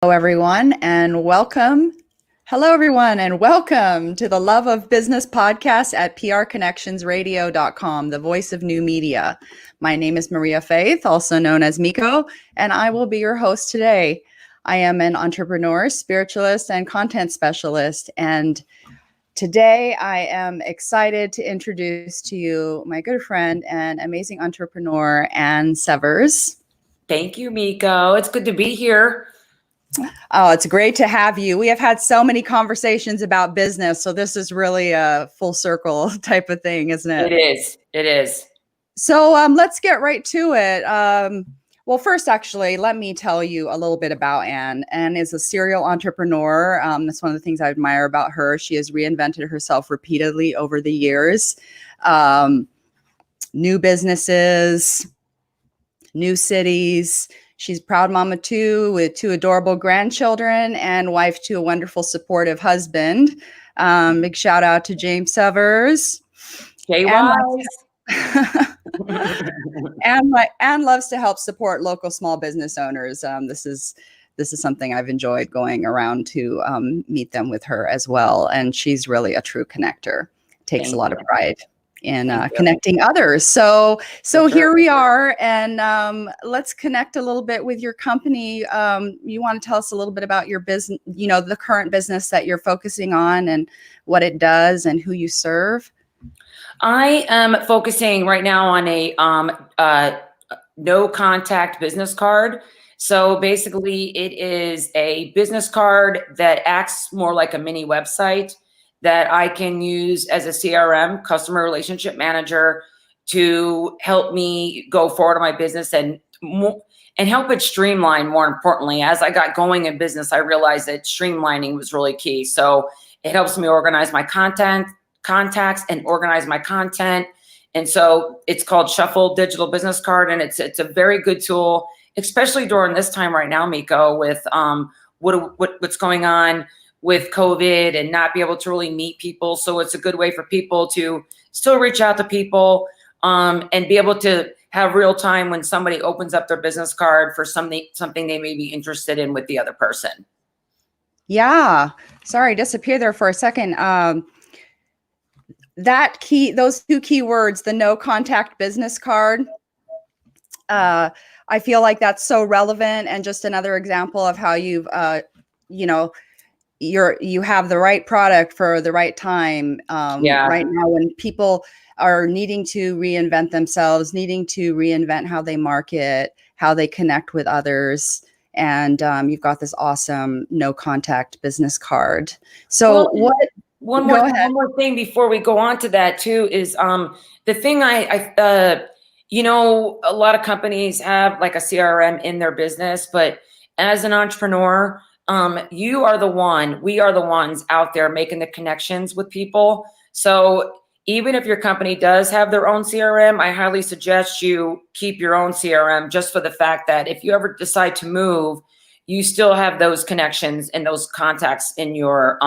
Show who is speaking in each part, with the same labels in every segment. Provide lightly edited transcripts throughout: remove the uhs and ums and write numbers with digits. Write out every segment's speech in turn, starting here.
Speaker 1: Hello, everyone, and welcome. Hello, everyone, and welcome to the Love of Business podcast at prconnectionsradio.com, the voice of new media. My name is Maria Faith, also known as Miko, and I will be your host today. I am an entrepreneur, spiritualist, and content specialist, and today I am excited to introduce to you my good friend and amazing entrepreneur, Ann Severs.
Speaker 2: Thank you, Miko. It's good to be here.
Speaker 1: Oh, it's great to have you. We have had so many conversations about business, so this is really a full circle type of thing, isn't it?
Speaker 2: It is. It is.
Speaker 1: So let's get right to it. Well, first, actually, let me tell you a little bit about Ann. Ann is a serial entrepreneur. That's one of the things I admire about her. She has reinvented herself repeatedly over the years. New businesses, new cities. She's a proud mama too, with two adorable grandchildren and wife to a wonderful, supportive husband. Big shout out to James Severs. Ann loves to help support local small business owners. This is something I've enjoyed going around to meet them with her as well. And she's really a true connector. Takes a lot of pride in connecting others. So here we are, and let's connect a little bit with your company. You want to tell us a little bit about your business, the current business that you're focusing on and what it does and who you serve?
Speaker 2: I am focusing right now on a no contact business card. So basically it is a business card that acts more like a mini website that I can use as a CRM, customer relationship manager, to help me go forward in my business and help it streamline. More importantly, as I got going in business, I realized that streamlining was really key. So it helps me organize my contacts and organize my content. And so it's called Shuffle Digital Business Card, and it's a very good tool, especially during this time right now, Miko, with what's going on with COVID and not be able to really meet people. So it's a good way for people to still reach out to people and be able to have real time when somebody opens up their business card for something they may be interested in with the other person.
Speaker 1: Yeah. Sorry, disappear there for a second. Those two keywords, the no contact business card, I feel like that's so relevant, and just another example of how you've, you have the right product for the right time. Right now, when people are needing to reinvent themselves, needing to reinvent how they market, how they connect with others. And you've got this awesome no contact business card. So
Speaker 2: one more thing before we go on to that too is the thing a lot of companies have like a CRM in their business, but as an entrepreneur, we are the ones out there making the connections with people. So even if your company does have their own CRM, I highly suggest you keep your own CRM, just for the fact that if you ever decide to move, you still have those connections and those contacts in your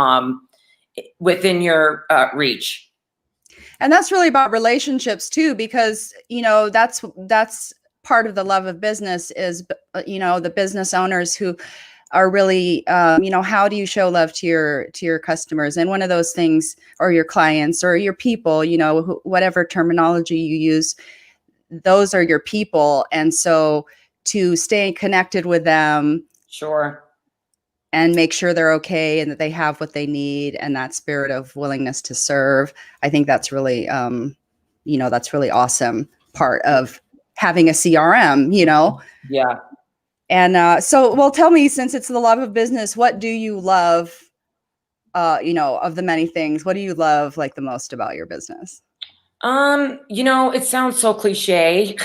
Speaker 2: within your reach.
Speaker 1: And that's really about relationships too, because that's part of the love of business is the business owners who are really how do you show love to your customers? And one of those things, or your clients or your people, whatever terminology you use, those are your people. And so to stay connected with them,
Speaker 2: sure,
Speaker 1: and make sure they're okay and that they have what they need, and that spirit of willingness to serve, I think that's really that's really awesome part of having a CRM.
Speaker 2: Yeah.
Speaker 1: And so tell me, since it's the love of business, what do you love, of the many things, what do you love like the most about your business?
Speaker 2: It sounds so cliche,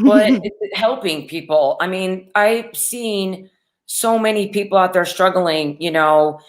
Speaker 2: but it's helping people. I mean, I've seen so many people out there struggling, out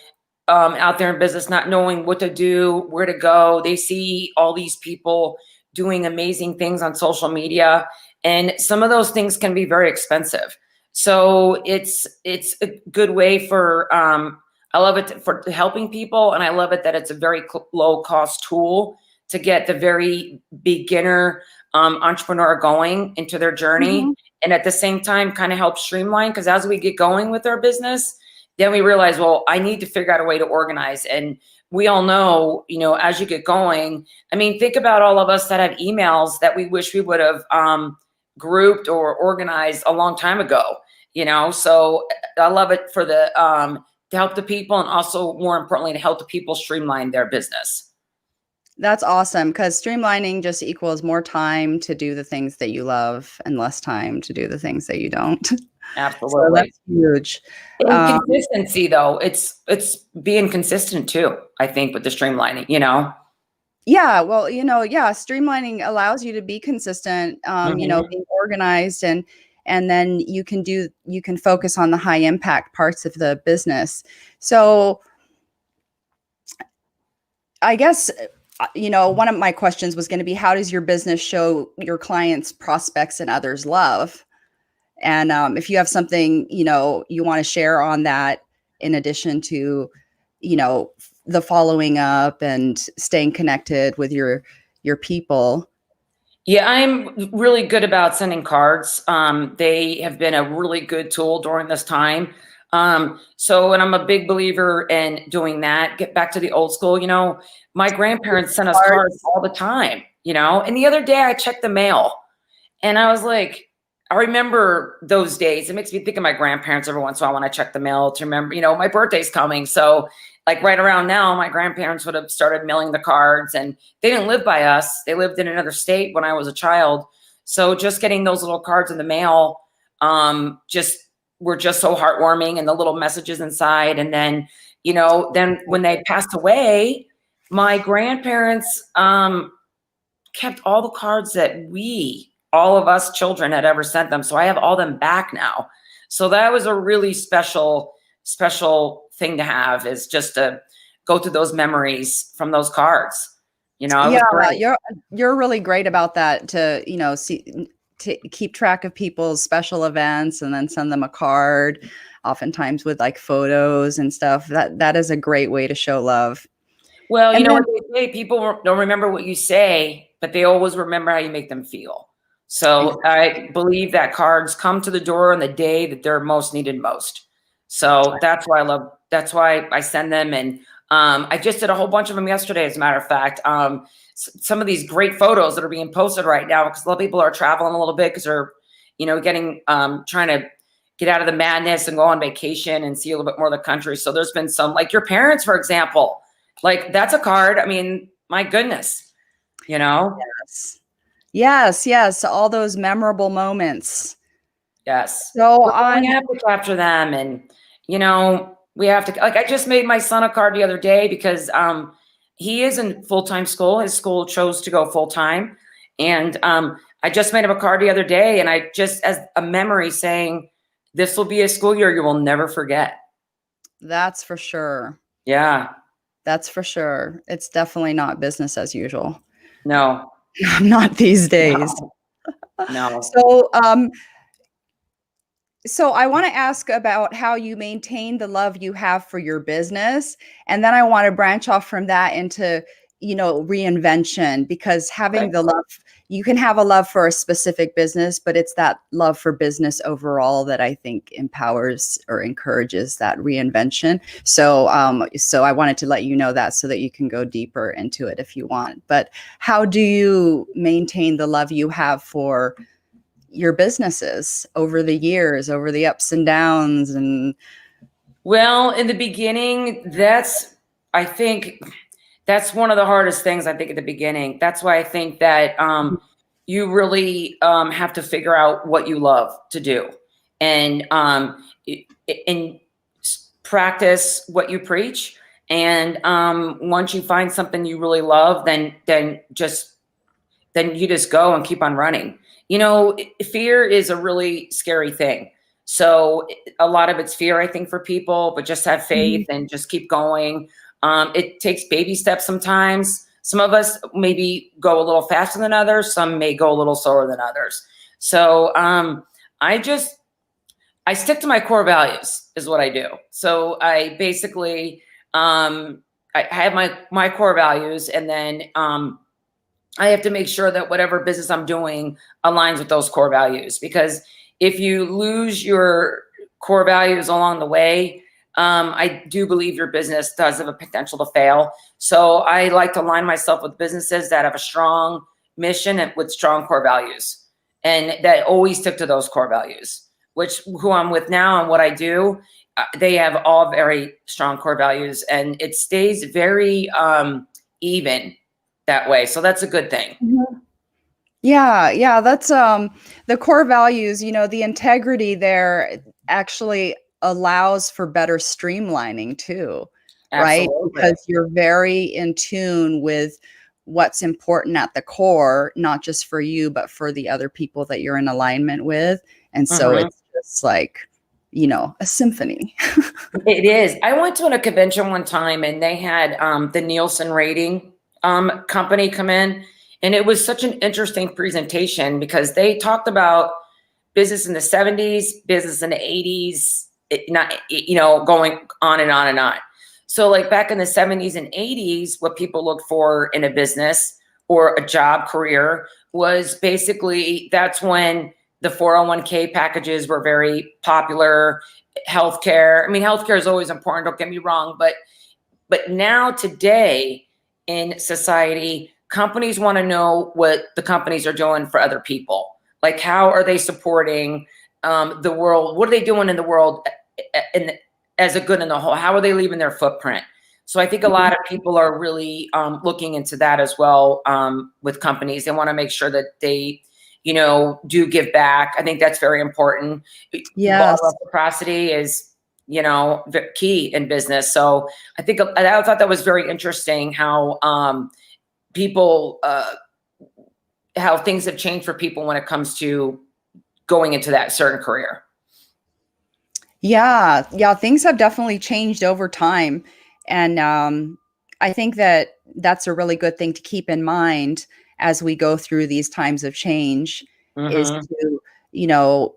Speaker 2: there in business, not knowing what to do, where to go. They see all these people doing amazing things on social media, and some of those things can be very expensive. So it's a good way for, I love it for helping people. And I love it that it's a very low cost tool to get the very beginner entrepreneur going into their journey. Mm-hmm. And at the same time, kind of help streamline, because as we get going with our business, then we realized, well, I need to figure out a way to organize. And we all know, as you get going, I mean, think about all of us that have emails that we wish we would have grouped or organized a long time ago, So I love it for to help the people, and also more importantly, to help the people streamline their business.
Speaker 1: That's awesome, because streamlining just equals more time to do the things that you love and less time to do the things that you don't.
Speaker 2: Absolutely.
Speaker 1: So that's huge.
Speaker 2: And consistency, though, it's being consistent too, I think, with the streamlining,
Speaker 1: Yeah, well, streamlining allows you to be consistent, being organized, and then you can focus on the high impact parts of the business. So I guess, one of my questions was going to be, how does your business show your clients, prospects, and others love? And if you have something, you want to share on that, in addition to, the following up and staying connected with your people.
Speaker 2: Yeah, I'm really good about sending cards. They have been a really good tool during this time. And I'm a big believer in doing that. Get back to the old school. My grandparents sent us cards all the time, and the other day I checked the mail and I was like, I remember those days. It makes me think of my grandparents every once in a while when I check the mail to remember, my birthday's coming. So like right around now, my grandparents would have started mailing the cards, and they didn't live by us. They lived in another state when I was a child. So just getting those little cards in the mail, were just so heartwarming, and the little messages inside. And then, then when they passed away, my grandparents kept all the cards that all of us children had ever sent them. So I have all them back now. So that was a really special thing to have, is just to go through those memories from those cards.
Speaker 1: You're really great about that, to, to keep track of people's special events and then send them a card, oftentimes with like photos and stuff. That is a great way to show love.
Speaker 2: Well, what they say, people don't remember what you say, but they always remember how you make them feel. So I believe that cards come to the door on the day that they're most needed most. So that's why I send them. And I just did a whole bunch of them yesterday, as a matter of fact. Some of these great photos that are being posted right now, because a lot of people are traveling a little bit because they're, getting, trying to get out of the madness and go on vacation and see a little bit more of the country. So there's been some, like your parents, for example, like that's a card. I mean, my goodness,
Speaker 1: Yes. All those memorable moments.
Speaker 2: Yes.
Speaker 1: So
Speaker 2: I have to capture them. And, we have to, like, I just made my son a card the other day because he is in full-time school. His school chose to go full-time. And I just made him a card the other day, and I just, as a memory, saying, this will be a school year you will never forget. That's
Speaker 1: for sure.
Speaker 2: Yeah.
Speaker 1: That's for sure. It's definitely not business as usual.
Speaker 2: No.
Speaker 1: Not these days.
Speaker 2: No.
Speaker 1: So I want to ask about how you maintain the love you have for your business. And then I want to branch off from that into, reinvention, because having the love, you can have a love for a specific business, but it's that love for business overall that I think empowers or encourages that reinvention. So I wanted to let you know that, so that you can go deeper into it if you want. But how do you maintain the love you have for your businesses over the years, over the ups and downs? And
Speaker 2: well, in the beginning, I think that's one of the hardest things, I think, at the beginning. That's why I think that you really have to figure out what you love to do, and practice what you preach. And once you find something you really love, then you just go and keep on running. Fear is a really scary thing. So a lot of it's fear, I think, for people, but just have faith and just keep going. It takes baby steps sometimes. Some of us maybe go a little faster than others. Some may go a little slower than others. So I stick to my core values is what I do. So I basically, I have my core values, and then I have to make sure that whatever business I'm doing aligns with those core values. Because if you lose your core values along the way, I do believe your business does have a potential to fail. So I like to align myself with businesses that have a strong mission and with strong core values, and that always stick to those core values, which who I'm with now and what I do, they have all very strong core values, and it stays very even that way. So that's a good thing.
Speaker 1: Mhm. Yeah, that's the core values, the integrity there actually allows for better streamlining too, right?
Speaker 2: Absolutely.
Speaker 1: Because you're very in tune with what's important at the core, not just for you, but for the other people that you're in alignment with. And so
Speaker 2: Mhm.
Speaker 1: it's just like, a symphony.
Speaker 2: It is. I went to a convention one time and they had the Nielsen rating company come in. And it was such an interesting presentation because they talked about business in the 70s, business in the 80s, going on and on and on. So like back in the 70s and 80s, what people looked for in a business or a job career was basically that's when the 401k packages were very popular. Healthcare. I mean, healthcare is always important. Don't get me wrong, but now today in society, companies want to know what the companies are doing for other people. Like, how are they supporting the world? What are they doing in the world as a good in the whole? How are they leaving their footprint? So I think a lot of people are really looking into that as well with companies. They want to make sure that they, do give back. I think that's very important. Law
Speaker 1: Yes.
Speaker 2: of reciprocity is, key in business. So I thought that was very interesting how people, how things have changed for people when it comes to going into that certain career.
Speaker 1: Yeah, things have definitely changed over time. And I think that that's a really good thing to keep in mind as we go through these times of change is
Speaker 2: Mm-hmm.
Speaker 1: to, you know,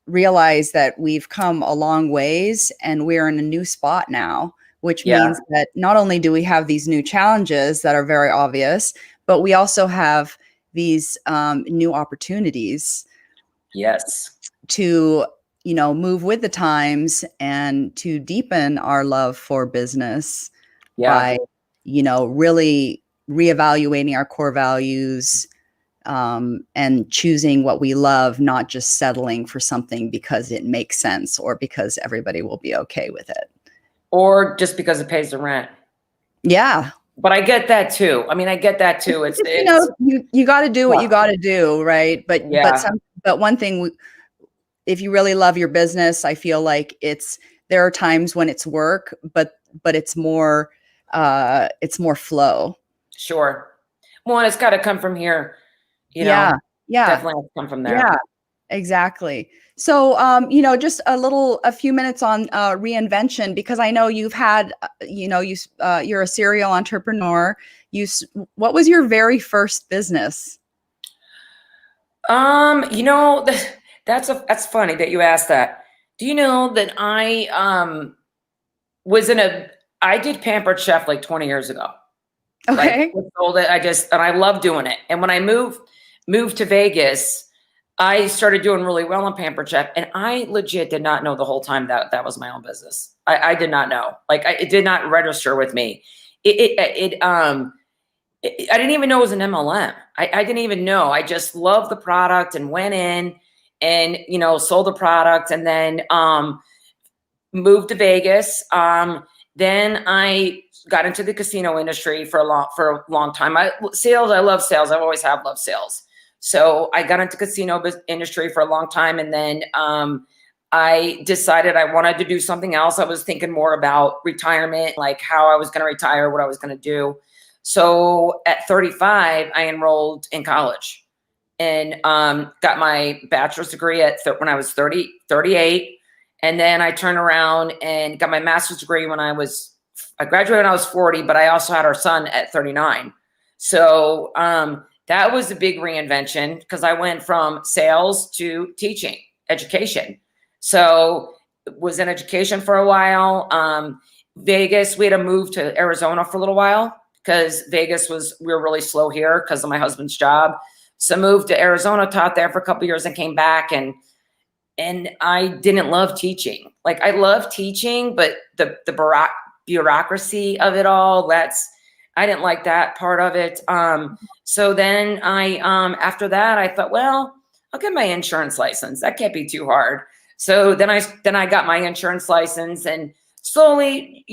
Speaker 1: realize that we've come a long ways and we're in a new spot now, which
Speaker 2: Yeah.
Speaker 1: means that not only do we have these new challenges that are very obvious, but we also have these new opportunities
Speaker 2: Yes.
Speaker 1: to move with the times and to deepen our love for business
Speaker 2: Yeah.
Speaker 1: by really reevaluating our core values, and choosing what we love, not just settling for something because it makes sense or because everybody will be okay with it.
Speaker 2: Or just because it pays the rent.
Speaker 1: Yeah.
Speaker 2: But I get that too. I mean, I get that too.
Speaker 1: It's
Speaker 2: It's
Speaker 1: just,
Speaker 2: it's
Speaker 1: you got to do what
Speaker 2: yeah.
Speaker 1: you got to do, right?
Speaker 2: Yeah.
Speaker 1: But one thing, if you really love your business, I feel like there are times when it's work, but it's more flow.
Speaker 2: Sure. Well, and it's got to come from here,
Speaker 1: Yeah. Yeah.
Speaker 2: definitely has to come from there.
Speaker 1: Yeah. Exactly. So, just a few minutes on reinvention, because I know you've had, you're a serial entrepreneur. What was your very first business?
Speaker 2: You know, that's funny that you asked that. Do you know that was in a I did Pampered Chef like 20 years ago. Like
Speaker 1: Okay.
Speaker 2: sold it. And I love doing it. And when I moved to Vegas, I started doing really well on Pampered Chef, and I legit did not know the whole time that that was my own business. I did not know. Like it did not register with me. I didn't even know it was an MLM. I didn't even know. I just loved the product and went in and sold the product, and then moved to Vegas. Then I got into the casino industry for a long time. I love sales. I always have loved sales. So I got into casino industry for a long time, and then I decided I wanted to do something else. I was thinking more about retirement, like how I was going to retire, what I was going to do. So at 35, I enrolled in college and got my bachelor's degree when I was 38. And then I turned around and got my master's degree I graduated when I was 40, but I also had our son at 39. So that was a big reinvention because I went from sales to teaching, education. So was in education for a while. Vegas, we had to move to Arizona for a little while because we were really slow here because of my husband's job. So moved to Arizona, taught there for a couple of years and came back and and I didn't love teaching. Like, I love teaching, but the bureaucracy of it all, I didn't like that part of it. So then after that, I thought, well, I'll get my insurance license. That can't be too hard. So then I got my insurance license and slowly,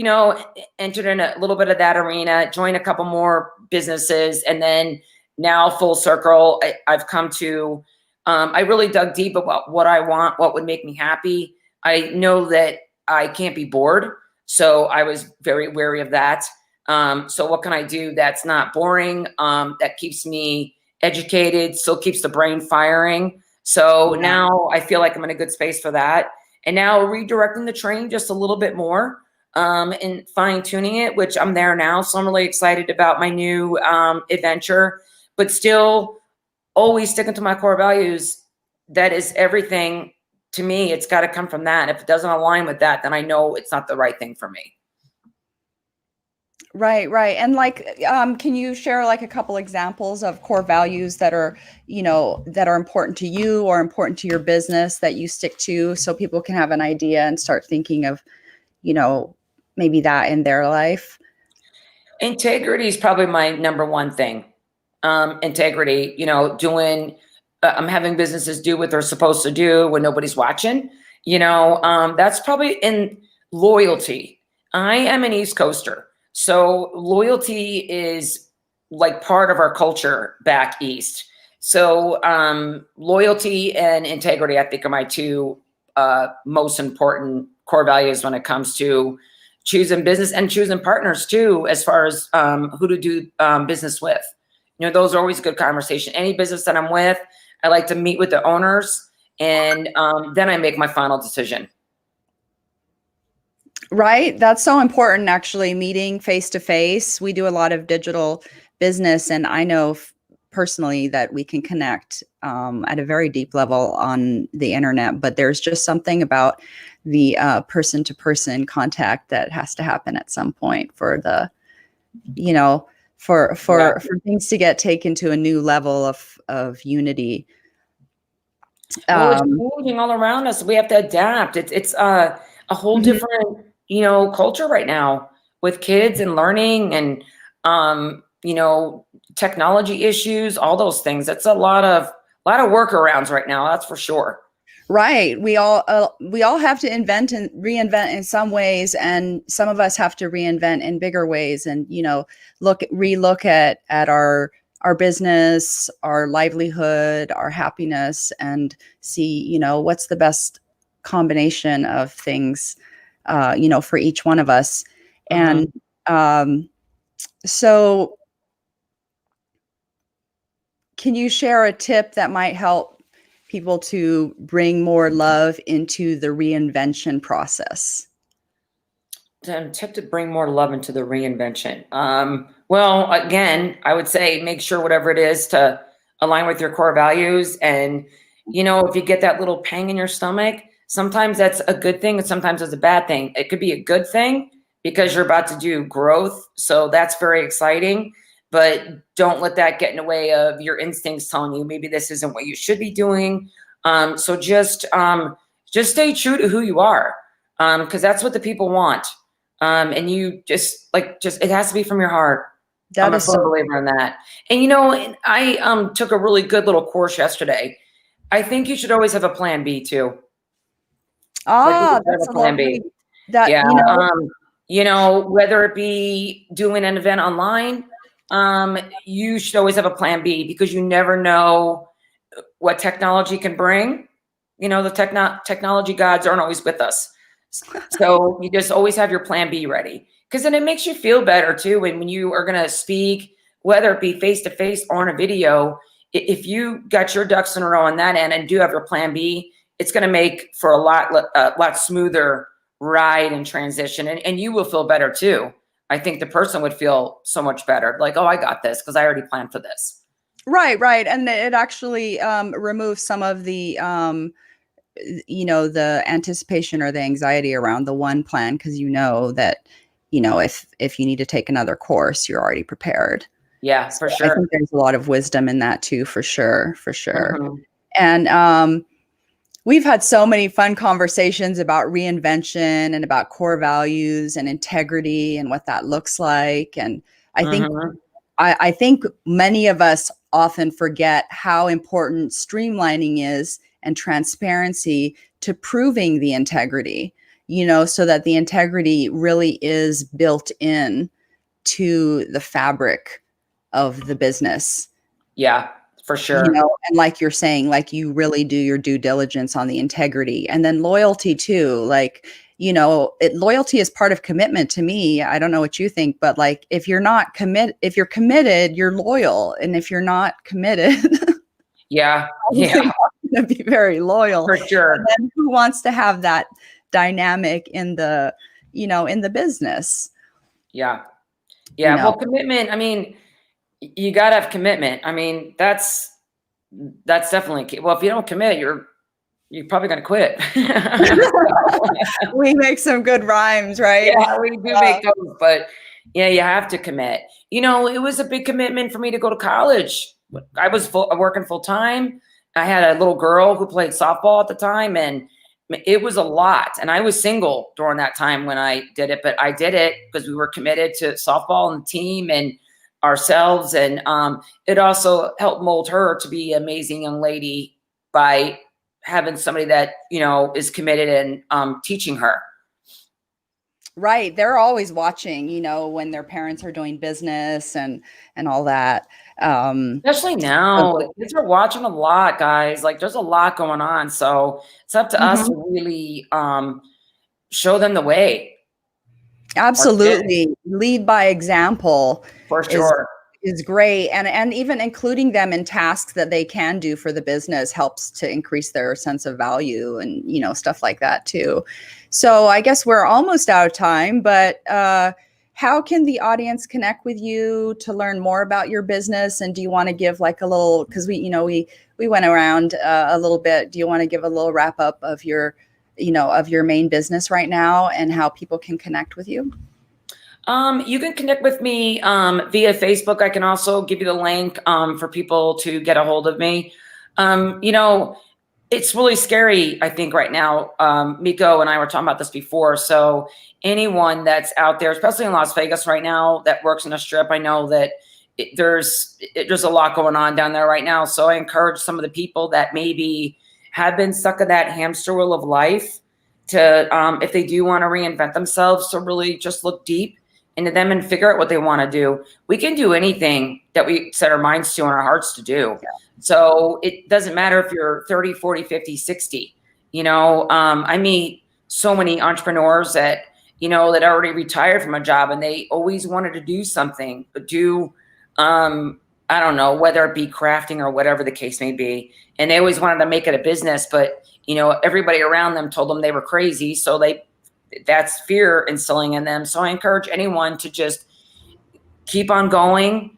Speaker 2: entered in a little bit of that arena, joined a couple more businesses, and then now full circle, I've come to, I really dug deep about what I want, what would make me happy. I know that I can't be bored, so I was very wary of that. So what can I do that's not boring, that keeps me educated, still keeps the brain firing? So now I feel like I'm in a good space for that. And now redirecting the train just a little bit more, and fine tuning it, which I'm there now. So I'm really excited about my new adventure, but still always sticking to my core values. That is everything to me. It's got to come from that. If it doesn't align with that, then I know it's not the right thing for me.
Speaker 1: Right, right. And like, can you share like a couple examples of core values that are, that are important to you or important to your business that you stick to, so people can have an idea and start thinking of, maybe that in their life?
Speaker 2: Integrity is probably my number one thing. Integrity, I'm having businesses do what they're supposed to do when nobody's watching, that's probably in loyalty. I am an East Coaster. So loyalty is like part of our culture back East. So loyalty and integrity, I think, are my two most important core values when it comes to choosing business and choosing partners too, as far as who to do business with. Those are always a good conversation. Any business that I'm with, I like to meet with the owners, and then I make my final decision.
Speaker 1: Right. That's so important, actually, meeting face to face. We do a lot of digital business, and I know personally that we can connect at a very deep level on the internet, but there's just something about the person to person contact that has to happen at some point for the, for things to get taken to a new level of unity.
Speaker 2: Well, it's changing all around us. We have to adapt. It's a whole different, culture right now with kids and learning and, technology issues, all those things. It's a lot of workarounds right now. That's for sure.
Speaker 1: Right. We all have to invent and reinvent in some ways, and some of us have to reinvent in bigger ways, and, relook at our business, our livelihood, our happiness, and see, what's the best combination of things, for each one of us. And so can you share a tip that might help people to bring more love into the reinvention process?
Speaker 2: Tip to bring more love into the reinvention. Well, again, I would say make sure whatever it is to align with your core values. And, if you get that little pang in your stomach, sometimes that's a good thing and sometimes it's a bad thing. It could be a good thing because you're about to do growth. So that's very exciting. But don't let that get in the way of your instincts telling you maybe this isn't what you should be doing. So just stay true to who you are, because that's what the people want. And you just it has to be from your heart. I'm a firm believer in that. And I took a really good little course yesterday. I think you should always have a plan B too.
Speaker 1: That's a plan B.
Speaker 2: That, whether it be doing an event online, you should always have a plan B, because you never know what technology can bring. The technology gods aren't always with us. So you just always have your plan B ready, because then it makes you feel better too. When you are going to speak, whether it be face to face or in a video, if you got your ducks in a row on that end and do have your plan B, it's going to make for a lot smoother ride and transition. And you will feel better too. I think the person would feel so much better. Like, oh, I got this because I already planned for this.
Speaker 1: Right, right. And it actually removes some of the, the anticipation or the anxiety around the one plan, because that, if you need to take another course, you're already prepared.
Speaker 2: Yeah, for sure.
Speaker 1: I think there's a lot of wisdom in that too, for sure. And We've had so many fun conversations about reinvention and about core values and integrity and what that looks like. And I think
Speaker 2: Mhm.
Speaker 1: I think many of us often forget how important streamlining is and transparency to proving the integrity, so that the integrity really is built in to the fabric of the business.
Speaker 2: Yeah, for sure.
Speaker 1: And like you're saying, like you really do your due diligence on the integrity, and then loyalty too. Like, loyalty is part of commitment to me. I don't know what you think, but like if you're committed, you're loyal. And if you're not committed,
Speaker 2: Yeah,
Speaker 1: obviously
Speaker 2: yeah,
Speaker 1: not going to be very loyal.
Speaker 2: for
Speaker 1: And
Speaker 2: sure.
Speaker 1: then who wants to have that dynamic in the business,
Speaker 2: Yeah,
Speaker 1: you
Speaker 2: yeah.
Speaker 1: know?
Speaker 2: Well, commitment. I mean, you got to have commitment. I mean, that's definitely key. Well, if you don't commit, you're probably going to quit.
Speaker 1: We make some good rhymes, right?
Speaker 2: Yeah, we do make those, but yeah, you have to commit. It was a big commitment for me to go to college. I was working full time. I had a little girl who played softball at the time, and it was a lot. And I was single during that time when I did it, but I did it because we were committed to softball and the team and ourselves. And it also helped mold her to be an amazing young lady by having somebody that is committed and teaching her.
Speaker 1: Right. They're always watching, when their parents are doing business and all that.
Speaker 2: Especially now, the kids are watching a lot, guys. Like, there's a lot going on, so it's up to us
Speaker 1: Mhm.
Speaker 2: to really show them the way. Our kids,
Speaker 1: Absolutely. Lead by example
Speaker 2: for
Speaker 1: is
Speaker 2: sure.
Speaker 1: is great. And even including them in tasks that they can do for the business helps to increase their sense of value and, stuff like that too. So I guess we're almost out of time, but how can the audience connect with you to learn more about your business? And do you want to give like a little, because we went around a little bit. Do you want to give a little wrap up of your main business right now and how people can connect with you?
Speaker 2: You can connect with me via Facebook. I can also give you the link for people to get a hold of me. It's really scary, I think, right now. Miko and I were talking about this before. So anyone that's out there, especially in Las Vegas right now, that works in a strip, I know that there's a lot going on down there right now. So I encourage some of the people that maybe have been stuck in that hamster wheel of life to, if they do want to reinvent themselves, to really just look deep into them and figure out what they want to do. We can do anything that we set our minds to and our hearts to do. So it doesn't matter if you're 30, 40, 50, 60. I meet so many entrepreneurs that, that already retired from a job and they always wanted to do something, I don't know, whether it be crafting or whatever the case may be. And they always wanted to make it a business, but, everybody around them told them they were crazy. So that's fear instilling in them. So I encourage anyone to just keep on going.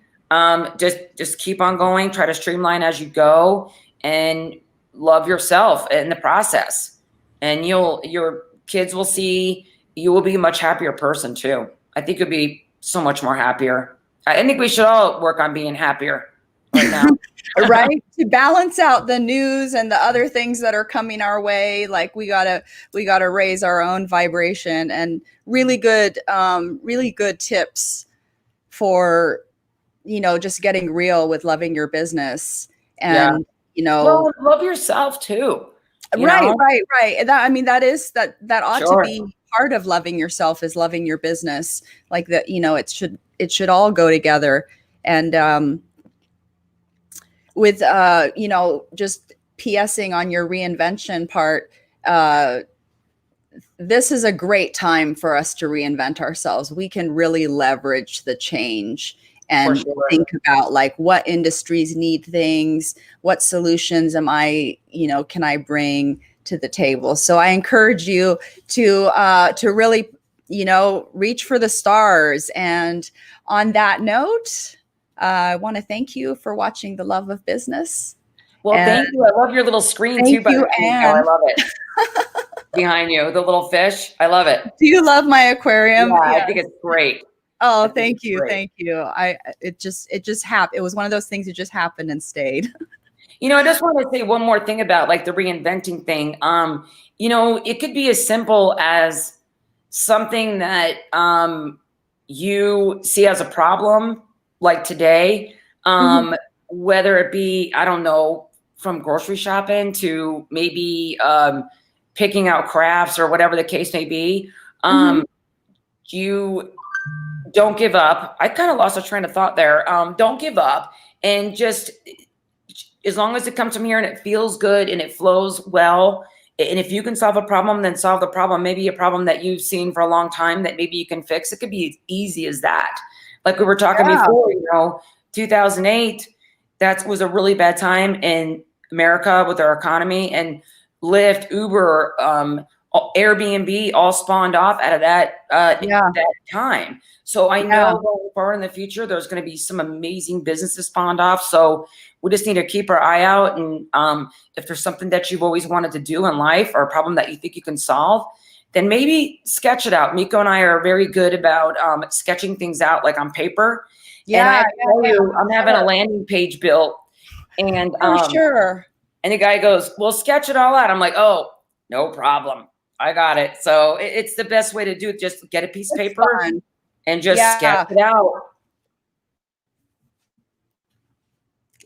Speaker 2: Just keep on going, try to streamline as you go and love yourself in the process. And your kids will see you will be a much happier person too. I think you'll be so much more happier. I think we should all work on being happier right now.
Speaker 1: Right, to balance out the news and the other things that are coming our way. Like we gotta raise our own vibration. And really good tips for just getting real with loving your business.
Speaker 2: Yeah.
Speaker 1: And
Speaker 2: Well, love yourself too.
Speaker 1: right. That ought to
Speaker 2: Sure.
Speaker 1: be part of loving yourself, is loving your business. Like that, it should all go together. And with just PSing on your reinvention part, this is a great time for us to reinvent ourselves. We can really leverage the change
Speaker 2: For
Speaker 1: and
Speaker 2: sure.
Speaker 1: think about like what industries need things, what solutions can I bring to the table. So I encourage you to really reach for the stars. And on that note, I want to thank you for watching The Love of Business.
Speaker 2: Well,
Speaker 1: And
Speaker 2: thank you. I love your little screen too,
Speaker 1: thank
Speaker 2: by the
Speaker 1: you,
Speaker 2: way, Nico. I
Speaker 1: Anne.
Speaker 2: love it. Behind you, the little fish. I love it.
Speaker 1: Do you love my aquarium?
Speaker 2: Yeah, I
Speaker 1: Yeah.
Speaker 2: think it's great.
Speaker 1: Oh,
Speaker 2: I think
Speaker 1: thank
Speaker 2: it's
Speaker 1: you.
Speaker 2: great.
Speaker 1: Thank you. It just happened. It was one of those things that just happened and stayed.
Speaker 2: I just want to say one more thing about like the reinventing thing. It could be as simple as something that you see as a problem, like today,
Speaker 1: Mhm.
Speaker 2: whether it be, I don't know, from grocery shopping to maybe picking out crafts or whatever the case may be.
Speaker 1: Mhm.
Speaker 2: You don't give up. I kind of lost a train of thought there. Don't give up, and just as long as it comes from here and it feels good and it flows well. And if you can solve a problem, then solve the problem. Maybe a problem that you've seen for a long time that maybe you can fix. It could be as easy as that. Like we were talking
Speaker 1: Yeah.
Speaker 2: before, 2008, that was a really bad time in America with our economy, and Lyft, Uber, Airbnb all spawned off out of
Speaker 1: Yeah.
Speaker 2: that time. So I
Speaker 1: Yeah.
Speaker 2: know going forward in the future, there's going to be some amazing businesses spawned off. So we just need to keep our eye out. And if there's something that you've always wanted to do in life or a problem that you think you can solve, then maybe sketch it out. Miko and I are very good about sketching things out like on paper. And I
Speaker 1: Yeah.
Speaker 2: have to tell
Speaker 1: Yeah.
Speaker 2: you, I'm having a
Speaker 1: Sure.
Speaker 2: landing page built, and
Speaker 1: For sure.
Speaker 2: the guy goes, "Well, sketch it all out." I'm like, "Oh, no problem. I got it." So it's the best way to do it. Just get a piece of
Speaker 1: It's
Speaker 2: paper
Speaker 1: fun.
Speaker 2: and just sketch
Speaker 1: Yeah.
Speaker 2: it out.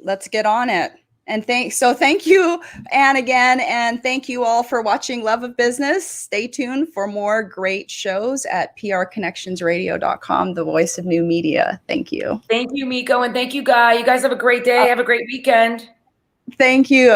Speaker 1: Let's get on it. And thank you, Anne, again. And thank you all for watching Love of Business. Stay tuned for more great shows at prconnectionsradio.com, the voice of new media. Thank you.
Speaker 2: Thank you, Miko, and thank you, Guy. You guys have a great day. Have a great weekend.
Speaker 1: Thank you.